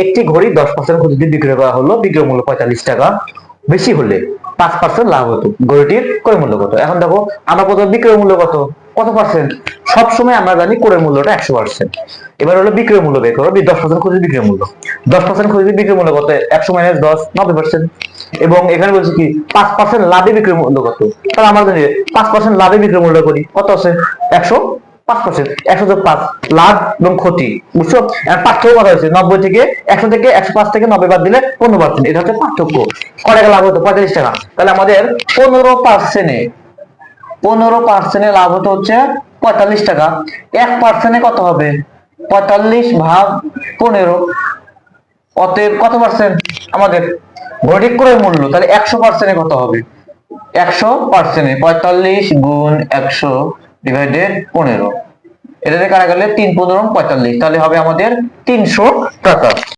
একটি ঘড়ি 10% যদি বিক্রয় করা হলো, বিক্রয় মূল্য 45 টাকা, বেশি হলে 5% লাভ হতো। ঘড়িটির ক্রয় মূল্য কত? এখন দেখো আমরা কত বিক্রয় মূল্য কত কত পার্সেন্ট, সবসময় আমরা জানি ক্রয় মূল্যটা 100%। এবার হলো বিক্রয় মূল্য বের করো, 10% খুঁজে বিক্রয় মূল্য, 10% খুঁজে বিক্রয় মূল্য কত? 100 মাইনাস 10, 90%। এবং এখানে বলছি কি 5% লাভে বিক্রয় মূল্য কত, তাহলে আমরা জানি 5% লাভে বিক্রয় মূল্য করি কত আছে? 100, 5%, 100 যোগ 5, লাভ এবং ক্ষতি, বুঝছো? পার্থক্য কত হয়েছে? 90 থেকে 100 থেকে 105 থেকে 90 বাদ দিলে 15%, এটা হচ্ছে পার্থক্য। কত টাকা লাভ হতো? 45 টাকা। তাহলে আমাদের 15% লাভ হতো হচ্ছে 45 টাকা। 1% কত হবে? 45 ভাগ 15। অতএব কত পার্সেন্ট আমাদের ঘড়ির ক্রয় মূল্য? তাহলে 100% কত হবে? 100% 45 গুণ 100 ডিভাইডেড 15, এটাতে কাটা গেলে 3 15 45, তাহলে হবে আমাদের 300 টাকা।